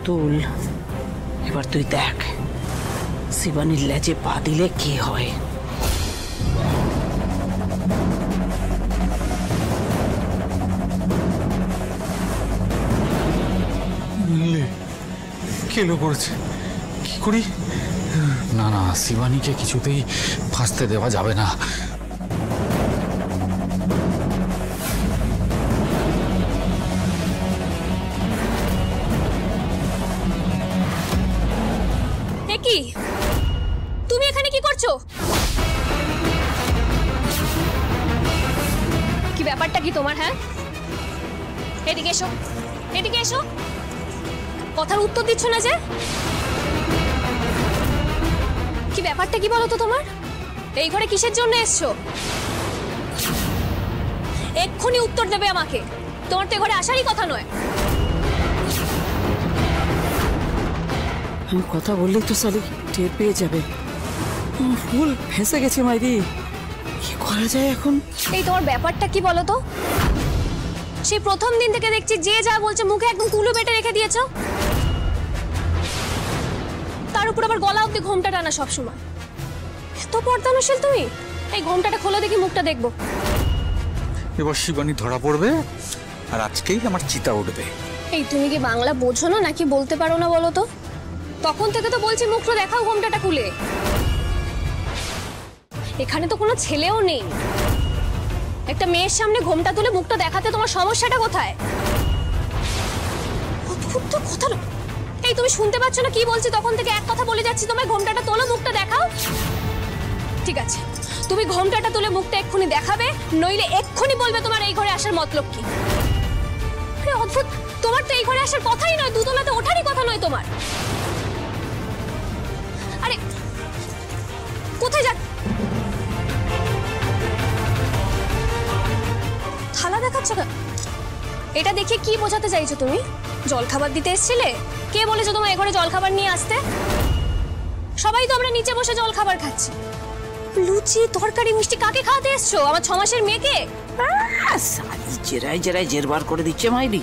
পুতুল, এবার তুই দেখ শিবানীর লেজে পা দিলে কি হয়। কেলো পড়েছে, কি করি? না না, শিবানীকে কিছুতেই ফাঁসতে দেওয়া যাবে না। কি তুমি এখানে কি করছো? কি ব্যাপারটা কি তোমার? হ্যাঁ, এদিকে এসো, এদিকে এসো। কথার উত্তর দিচ্ছ না যে? কি ব্যাপারটা কি বলো তো তোমার? এই ঘরে কিসের জন্য এসছো? এক্ষুনি উত্তর দেবে আমাকে। তোমার তো ঘরে আসারই কথা নয়। আমি কথা বললেই তো শালি টের পেয়ে যাবে। ফুল ফেঁসে গেছে মাইরি, কি করা যায় এখন? এই তোমার ব্যাপারটা কি বলো তো? সেই প্রথম দিন থেকে দেখছি যে যা বলছে মুখে একদম কুলু বেটে রেখে দিয়েছো। তার উপর আবার গলা অব্দি ঘোমটা টানা সবসময়। এত পর্দানুশীল তুমি? এই ঘোমটাটা খোলা দেখি, মুখটা দেখবো। এবার শিবানী ধরা পড়বে আর আজকেই আমার চিতা উঠবে। এই তুমি কি বাংলা বোঝো না নাকি বলতে পারো না বলো তো? তখন থেকে তো বলছি মুখটা দেখাও ঘোমটাটা খুলে। এখানে তো কোনো ছেলেও নেই। একটা মেয়ের সামনে ঘোমটা তুলে মুখটা দেখাতে তোমার সমস্যাটা কোথায়? অদ্ভুত তো কথা। এই তুমি শুনতে পাচ্ছ না কি বলছি? তখন থেকে এক কথা বলে যাচ্ছি, তোমার ঘোমটাটা তোলো, মুখটা দেখাও। ঠিক আছে, তুমি ঘোমটাটা তুলে মুখটা এক্ষুনি দেখাবে, নইলে এক্ষুনি বলবে তোমার এই ঘরে আসার মতলব কি। অদ্ভুত, তোমার তো এই ঘরে আসার কথাই নয়, দুতলাতে ওঠারই কথা নয় তোমার। আরে কোথায় যা? থালা দেখাচ্ছ কেন? এটা দেখে কি বোঝাতে চাইছো তুমি? জল খাবার দিতে এসেছিলে? কে বলেছো তোমার এ ঘরে জল খাবার নিয়ে আসতে? সবাই তো আমরা নিচে বসে জল খাবার খাচ্ছি। লুচি তরকারি মিষ্টি কাকে খাওয়াতে এসছো? আমার 6 মাসের মেয়েকে? জেরাই জেরাই জেরবার করে দিচ্ছে মাইরি।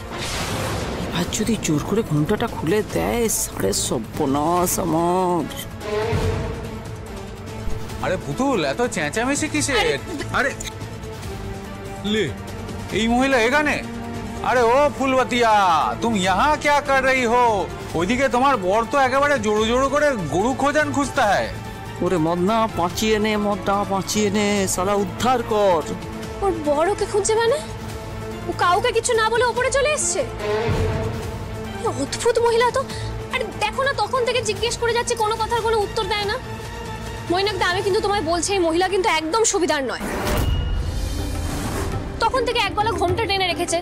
এবার যদি জোর করে ঘোমটাটা খুলে দেয়, সাড়ে সর্বনাশ আমার। আরে পুতুল, এত চেঁচামেচি কিসের? আরে ले এই মহিলা এখানে? আরে ও ফুলবতিয়া, তুমি यहाँ क्या कर रही हो? ওইদিকে তোমার বর তো একেবারে জোড়ো জোড়ো করে গরু খোঁজান খুঁজতা है। ওরে মদনা বাঁচিয়ে নে, মদনা বাঁচিয়ে নে, শালা উদ্ধার কর। ওর বর ওকে খুঁজছে মানে? ও কাউকে কিছু না বলে ওপরে চলে এসছে। অদ্ভুত মহিলা তো। আরে দেখো না, তখন থেকে জিজ্ঞেস করে যাচ্ছে, কোনো কথার কোনো উত্তর দেয় না। মৈনাকদা, আমি কিন্তু তোমায় বলছি এই মহিলা কিন্তু একদম সুবিধার নয়। তখন থেকে এক গলা ঘোমটা টেনে রেখেছে।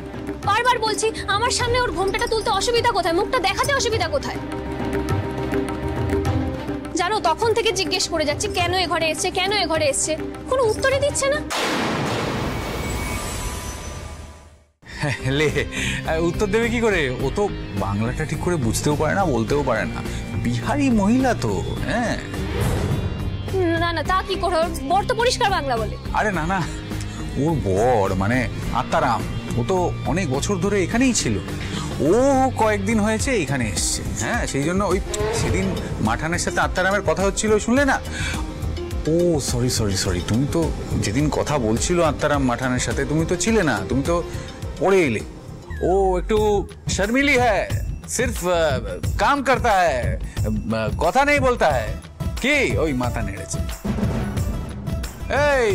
বারবার বলছি আমার সামনে ওর ঘোমটাটা তুলতে অসুবিধা কোথায়, মুখটা দেখাতে অসুবিধা কোথায়? জানো, তখন থেকে জিজ্ঞেস করে যাচ্ছি কেন এ ঘরে এসছে, কেন এ ঘরে এসছে, কোনো উত্তরই দিচ্ছে না। ले উত্তর দেবে কি করে? ও তো বাংলাটা ঠিক করে বুঝতেও পারে না, বলতেও পারে না। বিহারি মহিলা তো। হ্যাঁ, না না, তা কি করে? ওর বর তো পরিষ্কার বাংলা বলে। আরে না না, ওর বর মানে আত্মারাম, ও তো অনেক বছর ধরে এখানেই ছিল। ও কয়েকদিন হয়েছে এখানে এসছে। হ্যাঁ, সেই জন্য ওই সেদিন মাঠানের সাথে আত্মারামের কথা হচ্ছিল, শুনলে না? ও সরি সরি সরি, তুমি তো যেদিন কথা বলছিল আত্মারাম মাঠানের সাথে তুমি তো ছিলে না, তুমি তো পড়ে এলে। ও একটু শর্মিলি হ্যায়, সির্ফ কাম করতা হ্যায়, কথা নেই বলতা হ্যায়। কি ওই মাথা নেড়েছে। এই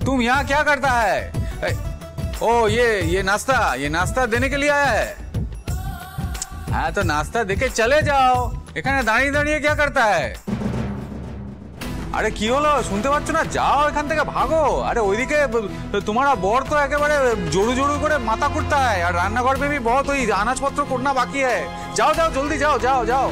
तुम यहाँ क्या करता है? ओ ये नाश्ता देने के लिए आया है। हाँ तो नाश्ता देके चले जाओ, এখানে দাঁড়িয়ে দাঁড়িয়ে क्या करता है? আরে কি হলো, শুনতে পাচ্ছ না? যাও এখান থেকে, ভাগো। আরে ওইদিকে তোমার বর তো একেবারে জোড়ু জোড়ু করে মাথা কুটতা है, আর রান্নাঘর में भी बहुत ওই আনাজপত্র করনা বাকি है। যাও যাও জলদি যাও যাও যাও।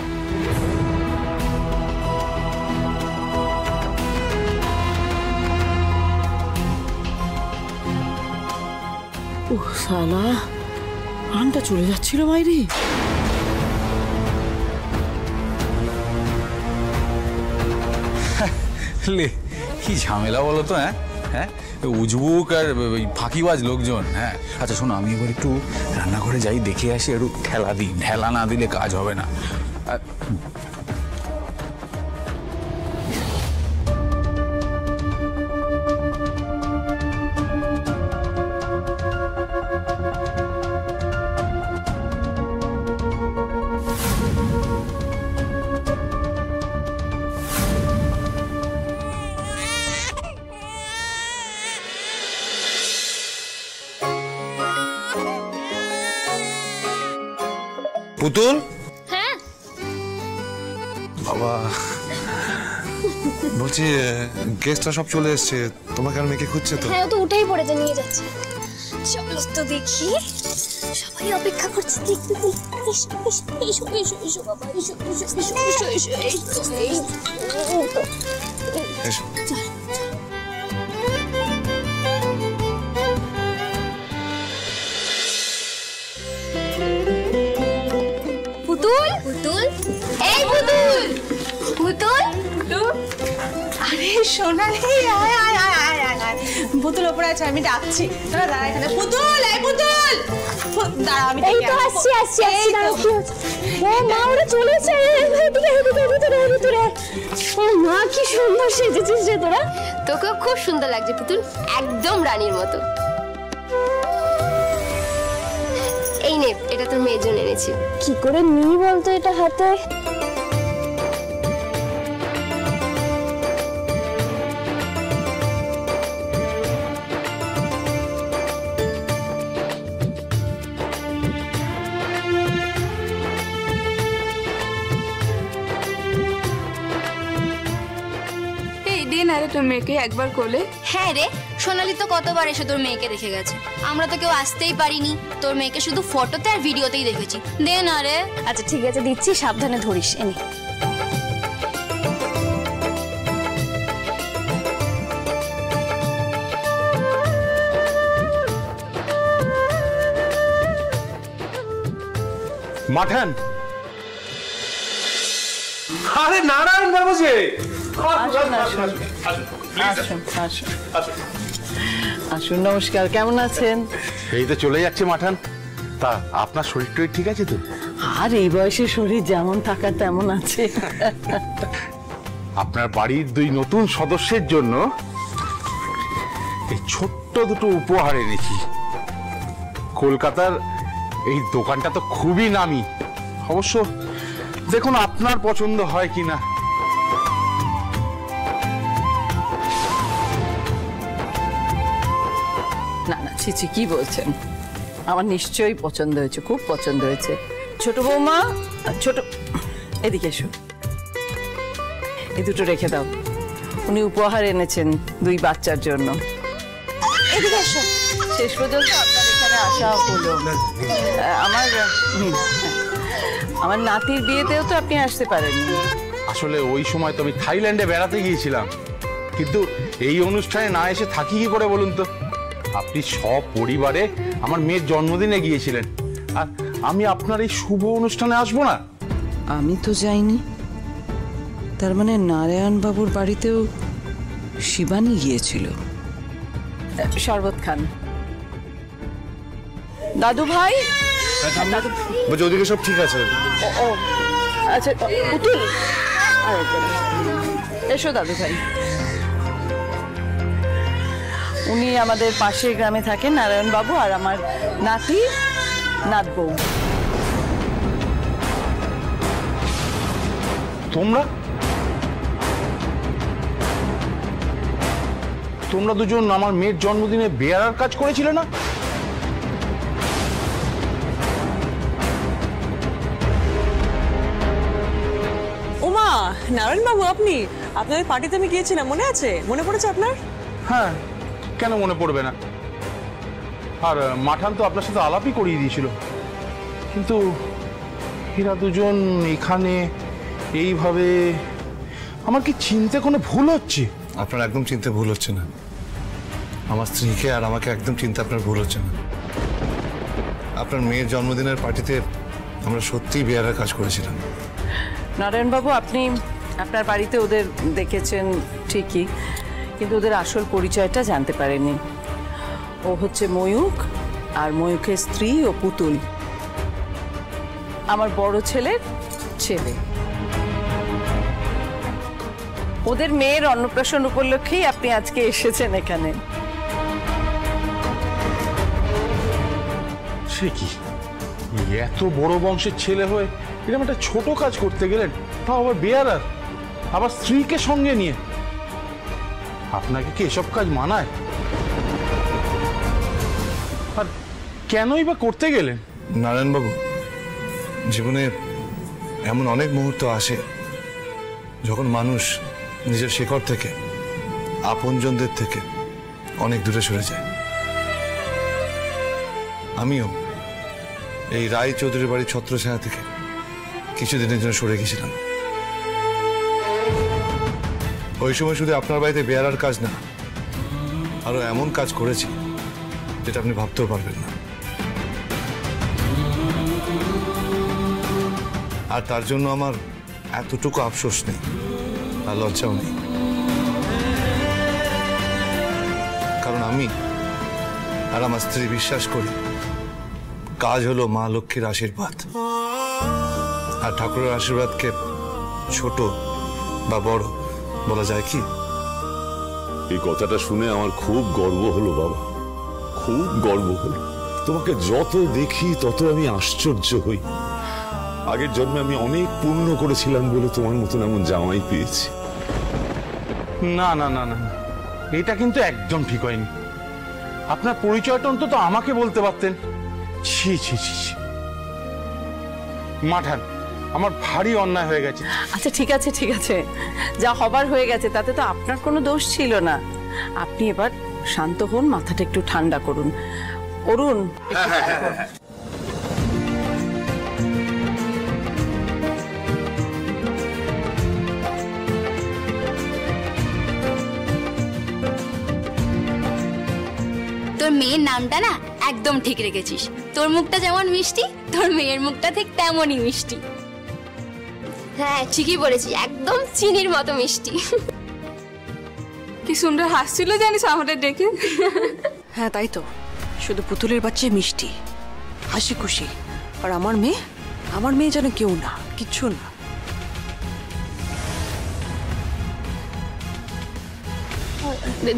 ও শালা, প্রাণটা চলে যাচ্ছিল মাইরি। ले কি ঝামেলা বলো তো। হ্যাঁ, হ্যাঁ উজবুক আর ওই ফাঁকিবাজ লোকজন। হ্যাঁ আচ্ছা শোনো, আমি এবার একটু রান্নাঘরে যাই, দেখে আসি, একটু ঠেলা দিই, ঠেলা না দিলে কাজ হবে না। পুতুল, হ্যাঁ বাবা বলছি গেস্টরা সব চলে এসছে, তোমাকে আর মেয়েকে খুঁজছে তো? হ্যাঁ, ও তো উঠেই পড়েছে, নিয়ে যাচ্ছে। চলো তো দেখি, সবাই অপেক্ষা করছে দেখতে। এসো এসো এসো এসো এসো বাবা, এসো এসো এসো এসো এসো এসো। এসো। পুতুল, পুতুল, এই পুতুল, পুতুল, আরে সোনালি, আয় আয় আয় আয় আয় আয়। পুতুল ওপরে আছে, আমি ডাকছি। তোরা দাঁড়া এখানে। পুতুল, এই পুতুল, দাঁড়া আমি এই তো আসছি আসছি আসছি। দাঁড়াও, কি হচ্ছে? ও মা, ওরা চলেছে। এদিকে এদিকে ভিতরে ভিতরে। ও মা, কি সুন্দর সেজেছিস রে তোরা। তোকেও খুব সুন্দর লাগছে পুতুল, একদম রানীর মতো। এই নে, এটা তোর মেয়ের জন্য এনেছি। কি করে নিই বলতো এটা হাতে? আরে তোর মেয়েকে একবার কোলে। হ্যাঁ রে, সোনালি তো কতবার এসে তোর মেয়েকে দেখে গেছে। আমরা তো কেউ আসতেই পারিনি, তোর মেয়েকে শুধু ফটোতে আর ভিডিওতেই দেখেছি। দে না রে। আচ্ছা ঠিক আছে, দিচ্ছি, সাবধানে ধরিস। এনে মাঠান, আরে নারায়ণ বাবু যে। আসুন, নমস্কার, কেমন আছেন? এই তো চলে যাচ্ছে মাঠান। তা আপনার শরীর টরীর ঠিক আছে তো? আর এই বয়সে শরীর যেমন থাকা তেমন আছে। আপনার বাড়ির দুই নতুন সদস্যের জন্য এই ছোট্ট দুটো উপহার এনেছি। কলকাতার এই দোকানটা তো খুবই নামি, অবশ্য দেখুন আপনার পছন্দ হয় কিনা। না না, ছিছি, কি বলছেন? আমার নিশ্চয়ই পছন্দ হয়েছে, খুব পছন্দ হয়েছে। ছোট বৌমা, ছোট, এদিকে এসো, এই দুটো রেখে দাও। উনি উপহার এনেছেন দুই বাচ্চার জন্য। এদিকে এসো। শেষ পর্যন্ত আপনার এখানে আসা হলো। আমার নাতির বিয়েতেও তো আপনি আসতে পারেননি। আসলে ওই সময় তো আমি থাইল্যান্ডে বেড়াতে গিয়েছিলাম, কিন্তু এই অনুষ্ঠানে না এসে থাকি কি করে বলুন তো? আপনি সপরিবারে আমার মেয়ের জন্মদিনে গিয়েছিলেন, আর আমি আপনার এই শুভ অনুষ্ঠানে আসবো না? আমি তো যাইনি, তার মানে নারায়ণ বাবুর বাড়িতেও শিবানী গিয়েছিল। শরবত খান। দাদু ভাই, বলছি ওদিকে সব ঠিক আছে? ও আচ্ছা, পুতুল এসো দাদু ভাই। উনি আমাদের পাশের গ্রামে থাকেন, নারায়ণ বাবু, আর আমার নাতি নাত বউ। তোমরা দুজন আমার মেয়ের জন্মদিনে বেয়ারার কাজ করেছিলে না? ওমা, নারায়ণ বাবু আপনি? আপনাদের পার্টিতে আমি গিয়েছিলাম, মনে আছে? মনে পড়েছে আপনার? হ্যাঁ, কেন মনে পড়বে না? আর মাঠান তো আপনার সাথে আলাপই করিয়ে দিয়েছিল, কিন্তু এরা দুজন এখানে এইভাবে, আমার কি চিনতে কোনো ভুল হচ্ছে? আপনার একদম চিনতে ভুল হচ্ছে না। আমার স্ত্রীকে আর আমাকে একদম চিনতে আপনার ভুল হচ্ছে না। আপনার মেয়ের জন্মদিনের পার্টিতে আমরা সত্যিই বেয়ারার কাজ করেছিলাম। নারায়ণ বাবু, আপনি আপনার বাড়িতে ওদের দেখেছেন ঠিকই, কিন্তু ওদের আসল পরিচয়টা জানতে পারেনি। ও হচ্ছে ময়ূক, আর ময়ূকের স্ত্রী ও পুতুল, আমার বড় ছেলের ছেলে। ওদের মেয়ের অন্নপ্রাশন উপলক্ষেই আপনি আজকে এসেছেন এখানে। সে কি, এত বড় বংশের ছেলে হয়ে এরকম একটা ছোট কাজ করতে গেলেন, তাও আবার বেয়ারার, আবার স্ত্রীকে সঙ্গে নিয়ে। আপনাকে কি এসব কাজ মানায়? আর কেনই বা করতে গেলেন? নারায়ণবাবু, জীবনে এমন অনেক মুহূর্ত আসে যখন মানুষ নিজের শিকড় থেকে, আপনজনদের থেকে অনেক দূরে সরে যায়। আমিও এই রায় চৌধুরীর বাড়ির ছত্রছায়া থেকে কিছুদিনের জন্য সরে গেছিলাম। ওই সময় শুধু আপনার বাড়িতে বেয়ারার কাজ না, আরো এমন কাজ করেছি যেটা আপনি ভাবতেও পারবেন না। আর তার জন্য আমার এতটুকু আফসোস নেই, আর লজ্জাও নেই। কারণ আমি আর আমার স্ত্রী বিশ্বাস করি কাজ হলো মা লক্ষ্মীর আশীর্বাদ, আর ঠাকুরের আশীর্বাদকে ছোট বা বড় বলা যায় কি? এই কথাটা শুনে আমার খুব গর্ব হলো বাবা, খুব গর্ব হলো। তোমাকে যত দেখি তত আমি আশ্চর্য হই। আগের জন্মে আমি অনেক পুণ্য করেছিলাম বলে তোমার মতন এমন জামাই পেয়েছি। না না না না, এটা কিন্তু একদম ঠিক হয়নি। আপনার পরিচয়টা অন্তত আমাকে বলতে পারতেন। ছি ছি ছি ছি, মাঠান, আমার ভারী অন্যায় হয়ে গেছে। আচ্ছা ঠিক আছে ঠিক আছে, যা হবার হয়ে গেছে, তাতে তো আপনার কোনো দোষ ছিল না। আপনি এবার শান্ত হন, মাথাটা একটু ঠান্ডা করুন। অরুণ, তোর মেয়ের নামটা না একদম ঠিক রেখেছিস। তোর মুখটা যেমন মিষ্টি, তোর মেয়ের মুখটা ঠিক তেমনই মিষ্টি। হ্যাঁ ঠিকই বলেছি, একদম চিনির মতো মিষ্টি। কি সুন্দর হাসছিল জানিস আমাদের দেখে। হ্যাঁ তাই তো, শুধু পুতুলের বাচ্চা মিষ্টি, হাসি খুশি। আর আমার মেয়ে যেন কেউ না, কিচ্ছু না।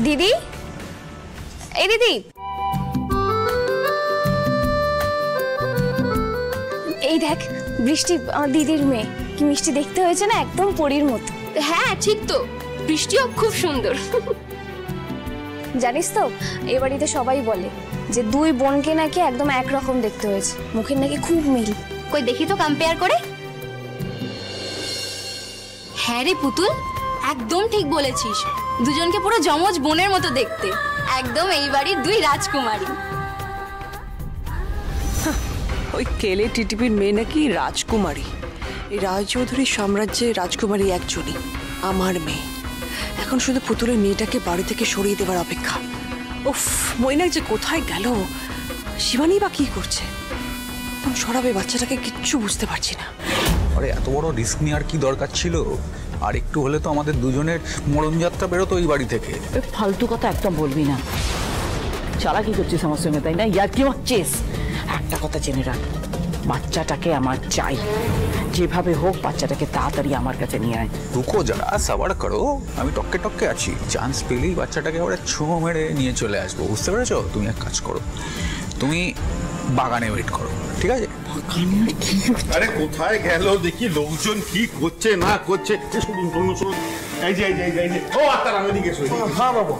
দিদি, এই দিদি, এই দেখ বৃষ্টি, আমার দিদির মেয়ে। কি মিষ্টি দেখতে হয়েছে না, একদম পরীর মতো। হ্যাঁ ঠিক তো, বৃষ্টিও খুব সুন্দর। জানিস তো, এ বাড়িতে সবাই বলে যে দুই বোনকে নাকি একদম একরকম দেখতে হয়েছে, মুখের নাকি খুব মিল। কই দেখি তো কম্পেয়ার করে। হ্যাঁ রে পুতুল, একদম ঠিক বলেছিস। দুজনকে পুরো যমজ বোনের মতো দেখতে, একদম এই বাড়ির দুই রাজকুমারী। ওই কেলে টিটিপির মেয়ে নাকি রাজকুমারী। এই রায়চৌধুরী সাম্রাজ্যের রাজকুমারী একজনই, আমার মেয়ে। এখন শুধু পুতুলের মেয়েটাকে বাড়ি থেকে সরিয়ে দেবার অপেক্ষা। উফ, মৈনাক যে কোথায় গেল, শিবানী বা কি করছে, সরাবে বাচ্চাটাকে, কিচ্ছু বুঝতে পারছি না। আরে এত বড় রিস্ক নেওয়ার কি দরকার ছিল? আর একটু হলে তো আমাদের দুজনের মরণযাত্রা বেরোতো এই বাড়ি থেকে। ফালতু কথা একদম বলবি না। চালাকি করছিস আমার সঙ্গে, তাই না? ইয়ার কি হচ্ছিস? একটা কথা জেনে রাখ, বাচ্চাটাকে আমার চাই। যেভাবে হোক বাচ্চাটাকে তাড়াতাড়ি আমার কাছে নিয়ে আয়। রুকো যারা, সাবার করো, আমি টক্কে টক্কে আছি। চান্স পেলেই বাচ্চাটাকে আবার ছোঁ মেরে নিয়ে চলে আসবো, বুঝতে পেরেছো? তুমি এক কাজ করো, তুমি বাগানে ওয়েট করো, ঠিক আছে? আরে কোথায় গেল দেখি, লোকজন কি করছে না করছে।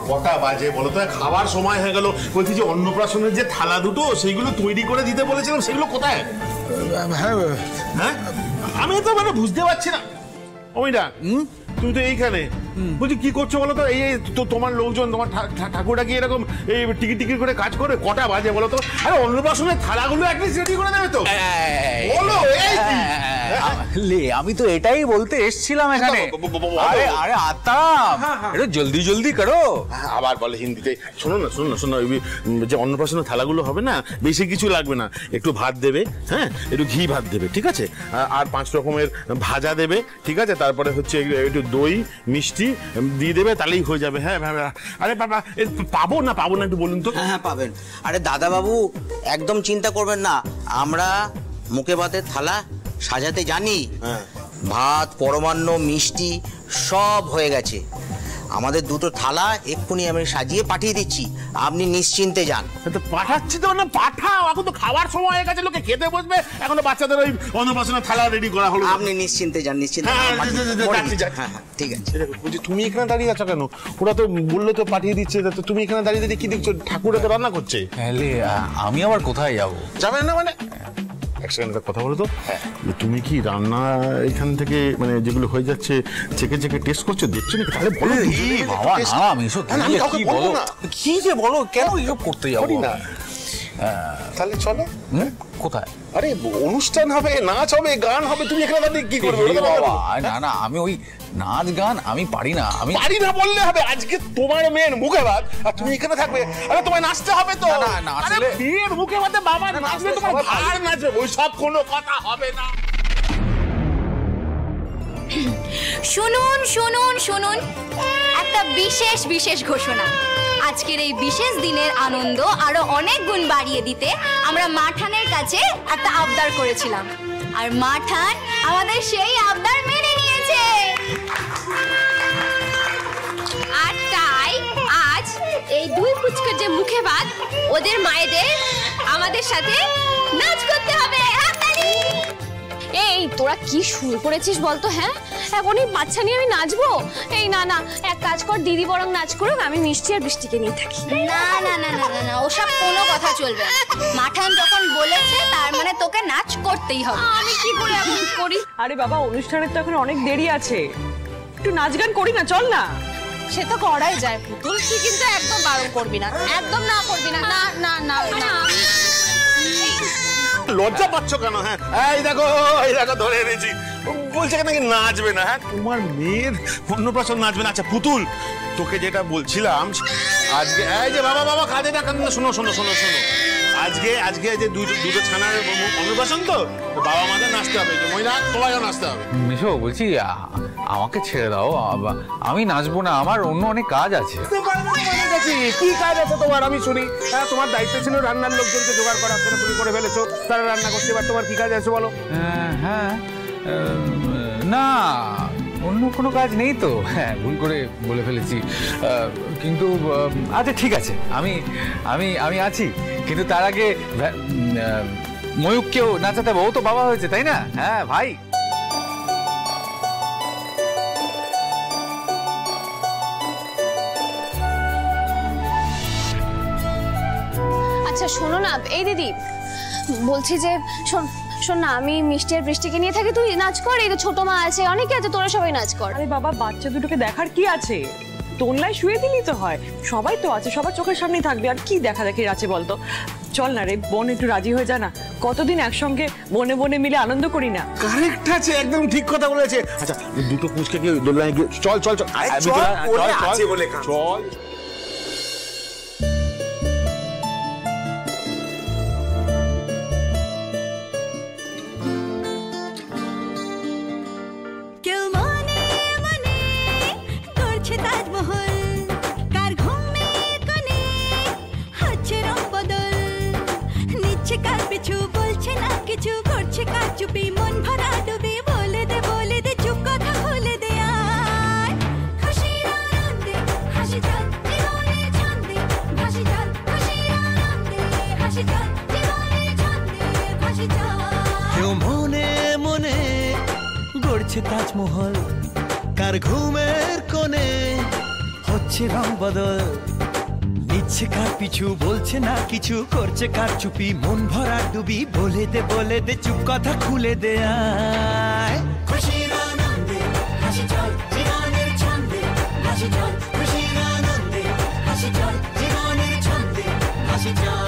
কটা বাজে বলো তো? খাবার সময় হয়ে গেল। বলছি যে অন্নপ্রাশনের যে থালা দুটো সেইগুলো তৈরি করে দিতে বলেছিলাম, সেগুলো কোথায়? হ্যাঁ আমি তো মানে বুঝতে পারছি না। ওইটা তুমি তো এইখানে, বলছি কি করছো বলো তো? এই তো তোমার লোকজন, তোমার ঠাকুরটা কি এরকম এই টিকিট টিকিট করে কাজ করে? কটা বাজে বলো তো? আরে অন্নপ্রাশনের থালাগুলো একদিন রেডি করে দেবে তো, বলো। আমি তো এটাই বলতে এসেছিলাম এখানে। আরে আরে আতাম, এটা জলদি জলদি করো। আবার বলে হিন্দিতে, শোনো না শোনো না শোনো, যে অন্নপ্রাশনের থালাগুলো হবে না, বেশি কিছু লাগবে না, একটু ভাত দেবে, হ্যাঁ একটু ঘি ভাত দেবে, ঠিক আছে, আর 5 রকমের ভাজা দেবে, ঠিক আছে, তারপরে হচ্ছে একটু দই মিষ্টি দিয়ে দেবে, তাহলেই হয়ে যাবে। হ্যাঁ আরে বাবা, পাবো না একটু বলুন তো। হ্যাঁ পাবেন। আরে দাদা বাবু একদম চিন্তা করবেন না, আমরা মুখে ভাতের থালা সাজাতে জানি। ভাত, পরমান্ন, মিষ্টি সব হয়ে গেছে। আমাদের 2টো থালা এক্ষুনি আমি সাজিয়ে পাঠিয়ে দিচ্ছি, আপনি নিশ্চিন্তে যান। পাঠাচ্ছি তো না, পাঠাও, এখন তো খাওয়ার সময় হয়ে গেছে, লোকে খেতে বসবে, এখনো বাচ্চাদের ওই অন্নপ্রাশনের থালা রেডি করা হলো। আপনি নিশ্চিন্তে যান, নিশ্চিন্তে। হ্যাঁ ঠিক আছে। বলছি তুমি এখানে দাঁড়িয়ে আছো কেন? ওরা তো বললো তো পাঠিয়ে দিচ্ছে, তো তুমি এখানে দাঁড়িয়ে দাঁড়িয়ে কি দেখছো? ঠাকুরে তো রান্না করছে। আমি আবার কোথায় যাবো? যাবেন না মানে? এক সেকেন্ড কথা বলো তো, তুমি কি রান্না এখান থেকে মানে যেগুলো হয়ে যাচ্ছে চেকে চেকে টেস্ট করছো, দেখছো নাকি? তাহলে বলো। বাবা না, আমি এসব কি বলো, কি যে বলো, কেন এসব করতে যাবো না? তাহলে চলো। কোথায়? আরে অনুষ্ঠান হবে, নাচ হবে, গান হবে, তুমি এখানে দাঁড়িয়ে কি করবে? বাবা না, আমি ওই নাচ গান আমি পারি না। আমি পারি না বললে হবে? আজকে তোমার মেয়ের মুখে ভাত আর তুমি এখানে থাকবে? আরে তোমায় নাচতে হবে তো। না নাচলে মেয়ের মুখে ভাতে বাবা নাচবে, তোমার ভাই নাচবে, ওই সব কোনো কথা হবে না। শুনুন শুনুন শুনুন, একটা বিশেষ বিশেষ ঘোষণা। আজকের এই বিশেষ দিনের আনন্দ আরো অনেক গুণ বাড়িয়ে দিতে আমরা মাঠানের কাছে একটা আবদার করেছিলাম, আর মাঠান আমাদের সেই আবদার মেনে নিয়েছে। আর তাই আজ এই 2 পুচকের যে মুখে ভাত, ওদের মায়েদের আমাদের সাথে নাচ করতে হবে। এই তোরা কি শুরু করেছিস বলতো? হ্যাঁ এখন এই বাচ্চা নিয়ে আমি নাচবো? এই না না, এক কাজ কর, দিদি বরং নাচ করুক, আমি মিষ্টি আর বৃষ্টিকে নিয়ে থাকি। না না না না না, ওসব কোনো কথা চলবে না। মাঠান যখন বলেছে তার মানে তোকে নাচ করতেই হবে। আমি কি করে এখন করি? আরে বাবা, অনুষ্ঠানের তো এখন অনেক দেরি আছে, একটু নাচ গান করি না, চল না। সে তো করাই যায় পুতুল, তুই কিন্তু একদম বারণ করবি না, একদম না করবি না। না না না না, লজ্জা পাচ্ছ কেন? হ্যাঁ এই দেখো ধরে এনেছি, বলছে নাকি নাচবে না। হ্যাঁ তোমার মেয়ের অন্নপ্রাশন নাচবে না? আচ্ছা পুতুল, তোকে যেটা বলছিলাম, আজকে এই যে বাবা কাঁদে না, শোনো শোনো শোনো শোনো, আজকে যে দুটো ছানার অন্নপ্রাশন, তো বাবা মাদের নাচতে হবে, মহিলা তোমাকেও নাচতে হবে। মিশো বলছি আমাকে ছেড়ে দাও, আমি নাচবো না, আমার অন্য অনেক কাজ আছে। কি কাজ আছে তোমার আমি শুনি? হ্যাঁ তোমার দায়িত্ব ছিল রান্নার লোকজনকে জোগাড় করা, সেটা তুমি করে ফেলেছো, তারা রান্না করতে। এবার তোমার কি কাজ আছে বলো? হ্যাঁ না, অন্য কোনো কাজ নেই তো। হ্যাঁ ভুল করে বলে ফেলেছি, কিন্তু আচ্ছা ঠিক আছে, আমি আছি, কিন্তু তার আগে ময়ূককেও নাচাতে হবে, ও তো বাবা হয়েছে তাই না? হ্যাঁ ভাই। আচ্ছা শোনো না, এই দিদি বলছি যে শোন না, আমি মিষ্টি আর বৃষ্টিকে নিয়ে থাকি, তুই নাচ কর। এই তো ছোট মা আছে, অনেকে আছে, তোরা সবাই নাচ কর। আরে বাবা, বাচ্চা দুটোকে দেখার কি আছে? তোনলাই শুয়ে দিলি তো হয়, সবাই তো আছে, সবার চোখের সামনেই থাকবে, আর কি দেখা দেখির আছে বলতো? চল না রে বোন, একটু রাজি হয়ে যা না, কতদিন একসঙ্গে বনে বনে মিলে আনন্দ করি না। কারেক্ট আছে, একদম ঠিক কথা বলেছে। আচ্ছা দুটো পুচকে কি দোলনায় গিয়ে চল চল চল চল। তাজমহল, কার ঘুমের কোণে হচ্ছে রং বদল, নিচ্ছে কার পিছু, বলছে না কিছু, করছে কার চুপি, মন ভরা ডুবি, বলে দে চুপ কথা খুলে দে। আয় খুশির আনন্দে হাসি চল জীবনের ছন্দে, হাসি চল খুশির আনন্দে, হাসি চল জীবনের ছন্দে, হাসি চল।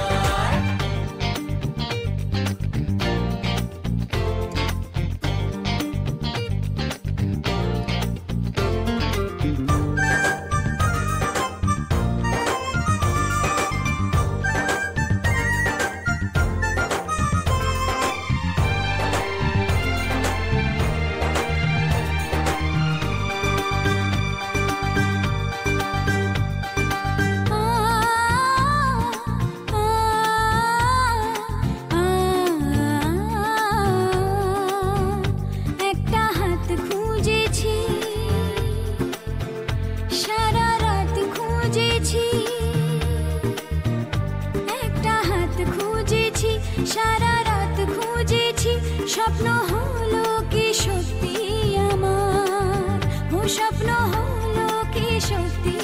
স্বপ্ন হলো কি সত্যি